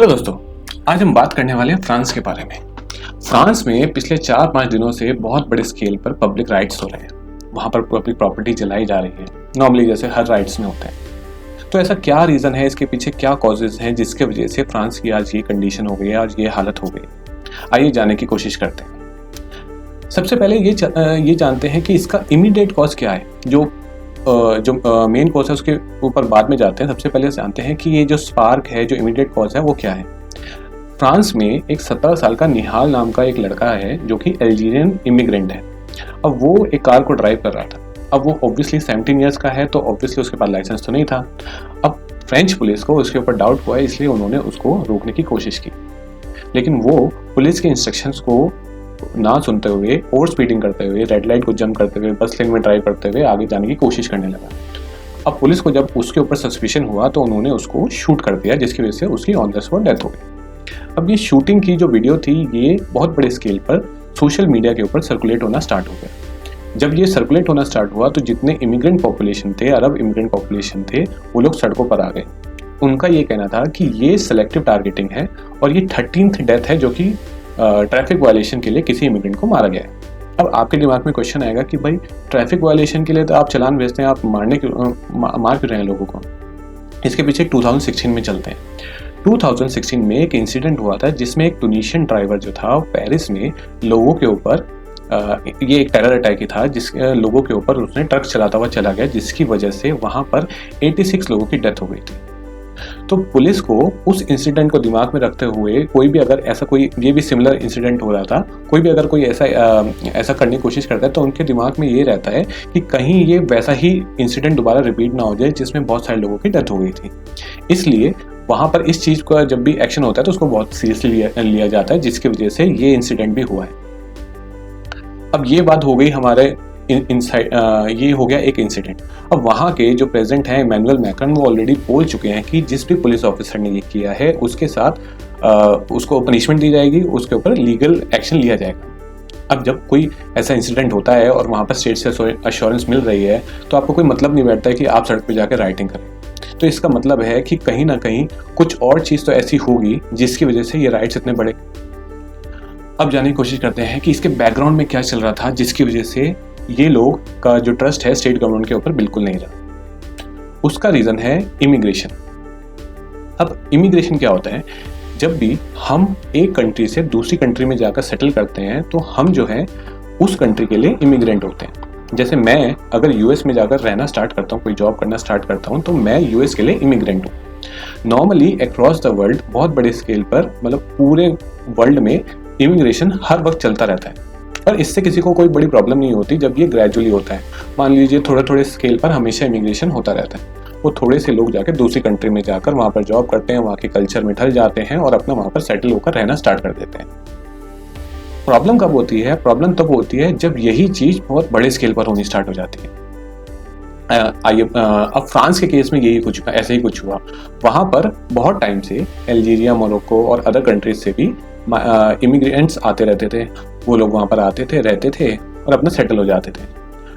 Hello दोस्तों, आज हम बात करने वाले हैं फ्रांस के बारे में। फ्रांस में पिछले 4-5 दिनों से बहुत बड़े स्केल पर पब्लिक राइट्स हो रहे हैं। वहाँ पर पब्लिक प्रॉपर्टी जलाई जा रही है, नॉर्मली जैसे हर राइट्स में होते हैं। तो ऐसा क्या रीज़न है, इसके पीछे क्या कॉजेज़ हैं जिसके वजह से फ्रांस की आज ये कंडीशन हो गई है, आज ये हालत हो गई। आइए जानने की कोशिश करते हैं। सबसे पहले ये जानते हैं कि इसका इमीडिएट कॉज क्या है। जो मेन कॉज है उसके ऊपर बाद में जाते हैं। सबसे पहले जानते हैं कि ये जो स्पार्क है, जो इमीडिएट कॉज है वो क्या है। फ्रांस में एक 17 साल का निहाल नाम का एक लड़का है जो कि अल्जीरियन इमिग्रेंट है। अब वो एक कार को ड्राइव कर रहा था। अब वो ऑब्वियसली 17 ईयर्स का है, तो ऑब्वियसली उसके पास लाइसेंस तो नहीं था। अब फ्रेंच पुलिस को उसके ऊपर डाउट हुआ, इसलिए उन्होंने उसको रोकने की कोशिश की, लेकिन वो पुलिस के इंस्ट्रक्शंस को ना सुनते हुए, ओवर स्पीडिंग करते हुए, रेड लाइट को जंप करते हुए, बस लेन में ड्राइव करते हुए आगे जाने की कोशिश करने लगा। अब पुलिस को जब उसके ऊपर सस्पिशन हुआ तो उन्होंने उसको शूट कर दिया, जिसकी वजह से उसकी ऑन द स्पॉट डेथ हो गई। अब ये शूटिंग की जो वीडियो थी, ये बहुत बड़े स्केल पर सोशल मीडिया के ऊपर सर्कुलेट होना स्टार्ट हो गया। जब ये सर्कुलेट होना स्टार्ट हुआ तो जितने इमिग्रेंट पॉपुलेशन थे, अरब इमिग्रेंट पॉपुलेशन थे, वो लोग सड़कों पर आ गए। उनका ये कहना था कि ये सेलेक्टिव टारगेटिंग है और ये 13th डेथ है जो कि ट्रैफिक वायलेशन के लिए किसी इमिग्रेंट को मारा गया है। अब आपके दिमाग में क्वेश्चन आएगा कि भाई ट्रैफिक वायलेशन के लिए तो आप चालान भेजते हैं, आप मार क्यों रहे हैं लोगों को। इसके पीछे 2016 में चलते हैं। 2016 में एक इंसिडेंट हुआ था जिसमें एक टूनिशियन ड्राइवर जो था पेरिस में लोगों के ऊपर ये एक टेरर अटैक ही था, जिस लोगों के ऊपर उसने ट्रक चलाता हुआ चला गया, जिसकी वजह से वहाँ पर 86 लोगों की डेथ हो गई थी। तो पुलिस को उस इंसिडेंट को दिमाग में रखते हुए कोई भी अगर ऐसा कोई ये भी सिमिलर इंसिडेंट हो रहा था, कोई भी अगर कोई ऐसा करने की कोशिश करता है तो उनके दिमाग में ये रहता है कि कहीं ये वैसा ही इंसिडेंट दोबारा रिपीट ना हो जाए जिसमें बहुत सारे लोगों की डेथ हो गई थी। इसलिए वहाँ पर इस चीज़ का जब भी एक्शन होता है तो उसको बहुत सीरियसली लिया जाता है, जिसकी वजह से ये इंसिडेंट भी हुआ है। अब ये बात हो गई हमारे ये हो गया एक इंसिडेंट। अब वहाँ के जो प्रेसिडेंट हैं इमैनुअल मैक्रॉन, वो ऑलरेडी बोल चुके हैं कि जिस भी पुलिस ऑफिसर ने ये किया है उसके साथ उसको पनिशमेंट दी जाएगी, उसके ऊपर लीगल एक्शन लिया जाएगा। अब जब कोई ऐसा इंसिडेंट होता है और वहाँ पर स्टेट से अश्योरेंस मिल रही है तो आपको कोई मतलब नहीं बैठता है कि आप सड़क पर जाकर राइटिंग करें। तो इसका मतलब है कि कहीं ना कहीं कुछ और चीज़ तो ऐसी होगी जिसकी वजह से ये राइट्स इतने बड़े। अब जानने की कोशिश करते हैं कि इसके बैकग्राउंड में क्या चल रहा था जिसकी वजह से ये लोग का जो ट्रस्ट है स्टेट गवर्नमेंट के ऊपर बिल्कुल नहीं रहा। उसका रीज़न है इमिग्रेशन। अब इमिग्रेशन क्या होता है? जब भी हम एक कंट्री से दूसरी कंट्री में जाकर सेटल करते हैं तो हम जो है उस कंट्री के लिए इमिग्रेंट होते हैं। जैसे मैं अगर यूएस में जाकर रहना स्टार्ट करता हूँ, कोई जॉब करना स्टार्ट करता हूँ, तो मैं यूएस के लिए इमिग्रेंट हूँ। नॉर्मली अक्रॉस द वर्ल्ड बहुत बड़े स्केल पर, मतलब पूरे वर्ल्ड में इमिग्रेशन हर वक्त चलता रहता है, पर इससे किसी को कोई बड़ी प्रॉब्लम नहीं होती जब ये ग्रेजुअली होता है। मान लीजिए थोड़े थोड़े स्केल पर हमेशा इमिग्रेशन होता रहता है। वो थोड़े से लोग जाकर दूसरी कंट्री में जाकर वहाँ पर जॉब करते हैं, वहाँ के कल्चर में ढल जाते हैं और अपना वहाँ पर सेटल होकर रहना स्टार्ट कर देते हैं। प्रॉब्लम कब होती है? प्रॉब्लम तब होती है जब यही चीज़ बहुत बड़े स्केल पर होनी स्टार्ट हो जाती है। अब फ्रांस के केस में यही कुछ ऐसे ही कुछ हुआ। वहाँ पर बहुत टाइम से अल्जीरिया, मोरक्को और अदर कंट्रीज से भी इमिग्रेंट्स आते रहते थे। वो लोग वहाँ पर आते थे, रहते थे और अपना सेटल हो जाते थे।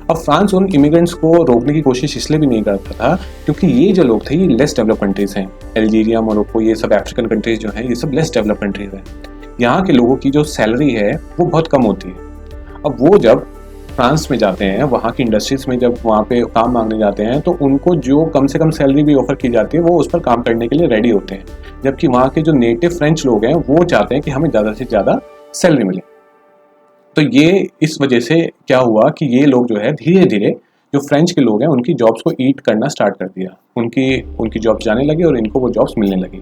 अब फ्रांस उन इमिग्रेंट्स को रोकने की कोशिश इसलिए भी नहीं करता था क्योंकि ये जो लोग थे ये लेस डेवलप कंट्रीज हैं। अल्जीरिया, मोरक्को, ये सब अफ्रीकन कंट्रीज जो हैं, ये सब लेस डेवलप कंट्रीज हैं। यहाँ के लोगों की जो सैलरी है वो बहुत कम होती है। अब वो जब फ्रांस में जाते हैं, वहाँ की इंडस्ट्रीज में जब वहाँ पे काम मांगने जाते हैं तो उनको जो कम से कम सैलरी भी ऑफर की जाती है वो उस पर काम करने के लिए रेडी होते हैं, जबकि वहाँ के जो नेटिव फ्रेंच लोग हैं वो चाहते हैं कि हमें ज़्यादा से ज़्यादा सैलरी मिले। तो ये इस वजह से क्या हुआ कि ये लोग जो है धीरे धीरे जो फ्रेंच के लोग हैं उनकी जॉब्स को ईट करना स्टार्ट कर दिया। उनकी जॉब्स जाने लगी और इनको वो जॉब्स मिलने लगी।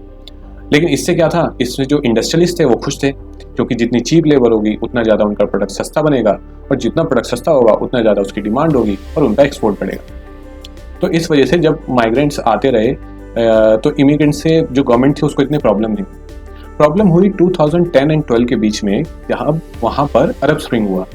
लेकिन इससे क्या था, इसमें जो इंडस्ट्रियलिस्ट थे वो खुश थे क्योंकि जितनी चीप लेबर होगी उतना ज़्यादा उनका प्रोडक्ट सस्ता बनेगा और जितना प्रोडक्ट सस्ता होगा उतना ज़्यादा उसकी डिमांड होगी और उनका एक्सपोर्ट बढ़ेगा। तो इस वजह से जब माइग्रेंट्स आते रहे तो इमिग्रेंट से जो गवर्नमेंट थी उसको इतनी प्रॉब्लम नहीं। प्रॉब्लम हुई 2010 एंड 12 के बीच में, जहाँ वहाँ पर अरब स्प्रिंग हुआ।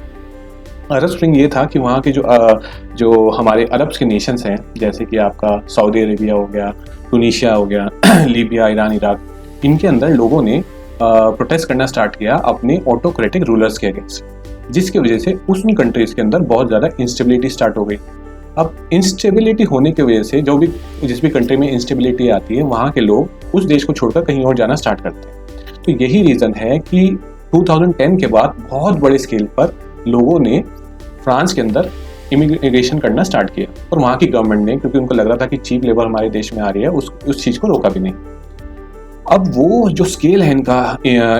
अरब स्प्रिंग ये था कि वहाँ के जो हमारे अरब्स के नेशंस हैं, जैसे कि आपका सऊदी अरेबिया हो गया, टूनिशिया हो गया, लीबिया, ईरान, इराक, इनके अंदर लोगों ने प्रोटेस्ट करना स्टार्ट किया अपने ऑटोक्रेटिक रूलर्स के अगेंस्ट, जिसकी वजह से उन कंट्रीज़ के अंदर बहुत ज़्यादा इंस्टेबिलिटी स्टार्ट हो गई। अब इंस्टेबिलिटी होने की वजह से जिस भी कंट्री में इंस्टेबिलिटी आती है वहाँ के लोग उस देश को छोड़कर कहीं और जाना स्टार्ट करते हैं। तो यही रीज़न है कि 2010 के बाद बहुत बड़े स्केल पर लोगों ने फ्रांस के अंदर इमिग्रेशन करना स्टार्ट किया, और वहाँ की गवर्नमेंट ने, क्योंकि उनको लग रहा था कि चीप लेबर हमारे देश में आ रही है, उस चीज़ को रोका भी नहीं। अब वो जो स्केल है इनका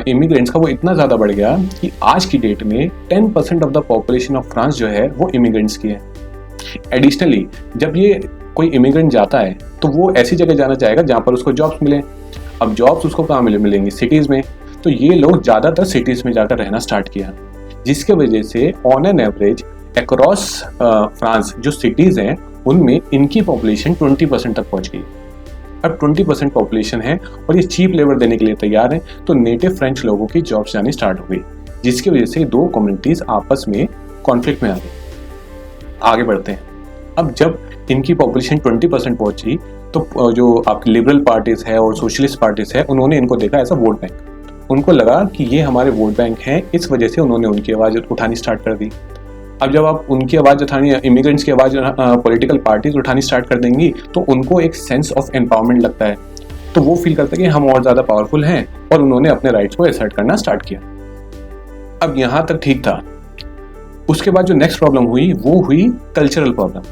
इमिग्रेंट्स का, वो इतना ज़्यादा बढ़ गया कि आज की डेट में 10% of the population of France जो है वो इमिग्रेंट्स की है। एडिशनली जब ये कोई इमिग्रेंट जाता है तो वो ऐसी जगह जाना चाहेगा जहाँ पर उसको जॉब्स मिले। अब जॉब्स उसको कहाँ मिलेंगी? सिटीज़ में। तो ये लोग ज़्यादातर सिटीज़ में जाकर रहना स्टार्ट किया, जिसके वजह से on an average across France जो सिटीज़ हैं उनमें इनकी पॉपुलेशन 20% तक पहुँच गई। अब 20% पॉपुलेशन है और ये चीप लेबर देने के लिए तैयार हैं, तो नेटिव फ्रेंच लोगों की जॉब्स जानी स्टार्ट हो गई, जिसकी वजह से दो कम्युनिटीज़ आपस में कॉन्फ्लिक्ट में आ गई। आगे बढ़ते हैं। अब जब इनकी पॉपुलेशन 20% पहुंची तो जो आपकी लिबरल पार्टीज़ है और सोशलिस्ट पार्टीज़ है, उन्होंने इनको देखा ऐसा वोट बैंक। उनको लगा कि ये हमारे वोट बैंक हैं, इस वजह से उन्होंने उनकी आवाज़ उठानी स्टार्ट कर दी। अब जब आप उनकी आवाज़ उठानी, इमिग्रेंट्स की आवाज़ पॉलिटिकल पार्टीज उठानी स्टार्ट कर देंगी, तो उनको एक सेंस ऑफ एम्पावरमेंट लगता है, तो वो फील करते हैं कि हम और ज़्यादा पावरफुल हैं, और उन्होंने अपने राइट्स को असर्ट करना स्टार्ट किया। अब यहाँ तक ठीक था। उसके बाद जो नेक्स्ट प्रॉब्लम हुई वो हुई कल्चरल प्रॉब्लम।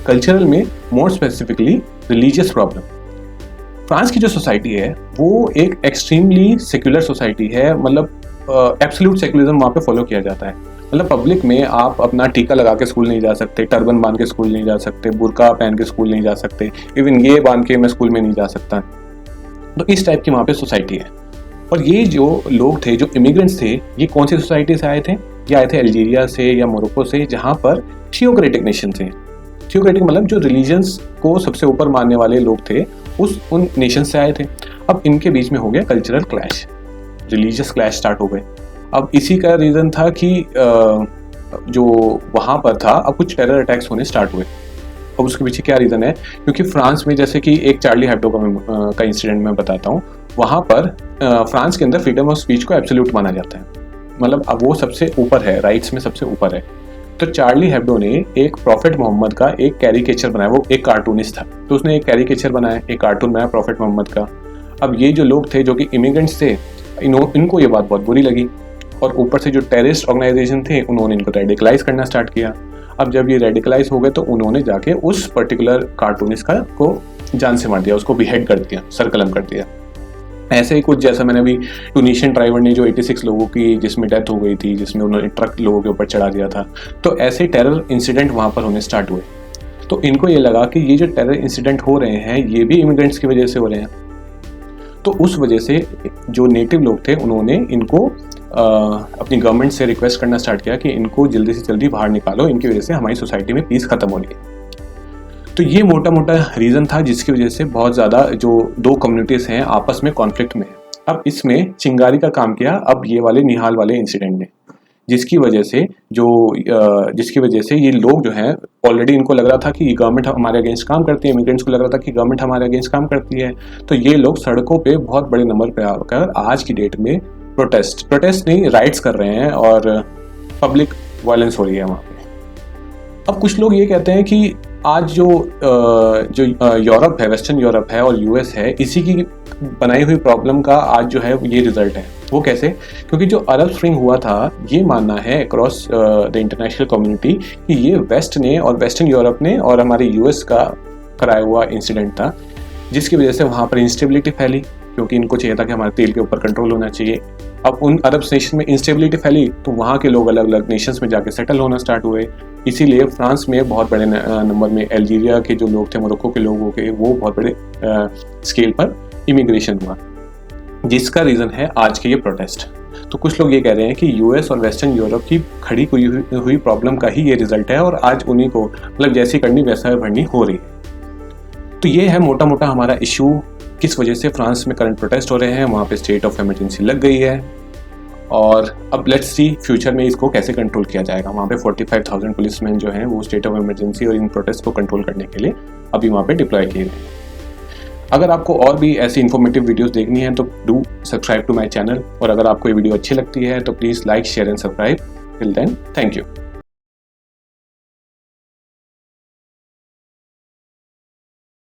कल्चरल में more specifically religious problem. France की जो सोसाइटी है वो एक एक्सट्रीमली सेक्युलर सोसाइटी है, मतलब एब्सोल्यूट सेक्युलरिज्म वहाँ पे फॉलो किया जाता है। मतलब पब्लिक में आप अपना टीका लगा के स्कूल नहीं जा सकते, टर्बन बांध के स्कूल नहीं जा सकते, बुर्का पहन के स्कूल नहीं जा सकते, इवन ये बांध के मैं स्कूल में नहीं जा सकता। तो इस टाइप की वहाँ पे सोसाइटी है। और ये जो लोग थे, जो इमिग्रेंट्स थे, ये कौन सी सोसाइटी से आए थे? ये आए थे अल्जीरिया से या मोरक्को से, जहाँ पर थियोक्रेटिक नेशन थे। थियोक्रेटिक मतलब जो रिलीजन्स को सबसे ऊपर मानने वाले लोग थे, उन नेशन से आए थे। अब इनके बीच में हो गया cultural clash, religious clash start हो गए। अब इसी का रीज़न था कि जो वहाँ पर था, अब कुछ टेरर अटैक्स होने स्टार्ट हुए। अब उसके पीछे क्या रीज़न है? क्योंकि फ्रांस में, जैसे कि एक चार्ली हेब्डो का इंसिडेंट मैं बताता हूँ, वहाँ पर फ्रांस के अंदर फ्रीडम ऑफ स्पीच को एब्सोल्यूट माना जाता है, मतलब अब वो सबसे ऊपर है, राइट्स में सबसे ऊपर है। तो चार्ली हेब्डो ने एक प्रॉफेट मोहम्मद का एक कैरिकेचर बनाया, वो एक कार्टूनिस्ट था, तो उसने एक कैरिकेचर बनाया, एक कार्टून बनाया प्रॉफेट मोहम्मद का। अब ये जो लोग थे, जो कि इमिग्रेंट्स थे, इनको ये बात बहुत बुरी लगी, और ऊपर से जो टेररिस्ट ऑर्गेनाइजेशन थे उन्होंने इनको रेडिकलाइज करना स्टार्ट किया। अब जब ये रेडिकलाइज हो गए तो उन्होंने जाके उस पर्टिकुलर कार्टूनिस्ट को जान से मार दिया, उसको बिहेड कर दिया, सरकलम कर दिया। ऐसे ही कुछ जैसा मैंने अभी टूनिशियन ड्राइवर ने जो 86 लोगों की जिसमें डेथ हो गई थी, जिसमें उन्होंने ट्रक लोगों के ऊपर चढ़ा दिया था, तो ऐसे टेरर इंसिडेंट वहाँ पर होने स्टार्ट हुए। तो इनको ये लगा कि ये जो टेरर इंसिडेंट हो रहे हैं ये भी इमिग्रेंट्स की वजह से हो रहे हैं। तो उस वजह से जो नेटिव लोग थे उन्होंने इनको अपनी गवर्नमेंट से रिक्वेस्ट करना स्टार्ट किया कि इनको जल्दी से जल्दी बाहर निकालो, इनकी वजह से हमारी सोसाइटी में पीस खत्म हो रही है। तो ये मोटा मोटा रीज़न था जिसकी वजह से बहुत ज़्यादा जो दो कम्युनिटीज़ हैं आपस में कॉन्फ्लिक्ट में। अब इसमें चिंगारी का काम किया अब ये वाले निहाल वाले इंसिडेंट ने, जिसकी वजह से ये लोग जो हैं, ऑलरेडी इनको लग रहा था कि गवर्नमेंट हमारे अगेंस्ट काम करती है, इमिग्रेंट्स को लग रहा था कि गवर्नमेंट हमारे अगेंस्ट काम करती है, तो ये लोग सड़कों पे बहुत बड़े नंबर पे आकर आज की डेट में प्रोटेस्ट नहीं, राइट्स कर रहे हैं, और पब्लिक वायलेंस हो रही है वहाँ पे। अब कुछ लोग ये कहते हैं कि आज जो यूरोप है, वेस्टर्न यूरोप है और यूएस है, इसी की बनाई हुई प्रॉब्लम का आज जो है ये रिजल्ट है। वो कैसे? क्योंकि जो अरब स्प्रिंग हुआ था, ये मानना है अक्रॉस द इंटरनेशनल कम्युनिटी कि ये वेस्ट ने और वेस्टर्न यूरोप ने और हमारे यूएस का कराया हुआ इंसिडेंट था, जिसकी वजह से वहाँ पर इंस्टेबिलिटी फैली, क्योंकि इनको चाहिए था कि हमारे तेल के ऊपर कंट्रोल होना चाहिए। अब उन अरब नेशन में इंस्टेबिलिटी फैली तो वहाँ के लोग अलग अलग नेशंस में जाके सेटल होना स्टार्ट हुए। इसीलिए फ्रांस में बहुत बड़े नंबर में अल्जीरिया के जो लोग थे, मोरक्को के लोगों के, वो बहुत बड़े स्केल पर इमिग्रेशन हुआ, जिसका रीज़न है आज के ये प्रोटेस्ट। तो कुछ लोग ये कह रहे हैं कि यूएस और वेस्टर्न यूरोप की खड़ी हुई प्रॉब्लम का ही ये रिजल्ट है, और आज उन्हीं को मतलब जैसी करनी वैसा भरनी हो रही है। तो ये है मोटा मोटा हमारा इशू, किस वजह से फ्रांस में करंट प्रोटेस्ट हो रहे हैं, वहाँ पे स्टेट ऑफ इमरजेंसी लग गई है। और अब लेट्स सी फ्यूचर में इसको कैसे कंट्रोल किया जाएगा। वहाँ पे 45,000 पुलिसमैन जो हैं वो स्टेट ऑफ इमरजेंसी और इन प्रोटेस्ट को कंट्रोल करने के लिए अभी वहाँ पे डिप्लॉय किए गए हैं। अगर आपको और भी ऐसी इन्फॉर्मेटिव वीडियोस देखनी है तो do subscribe to my channel, और अगर आपको ये वीडियो अच्छी लगती है तो please like, share and subscribe. Till then, thank you.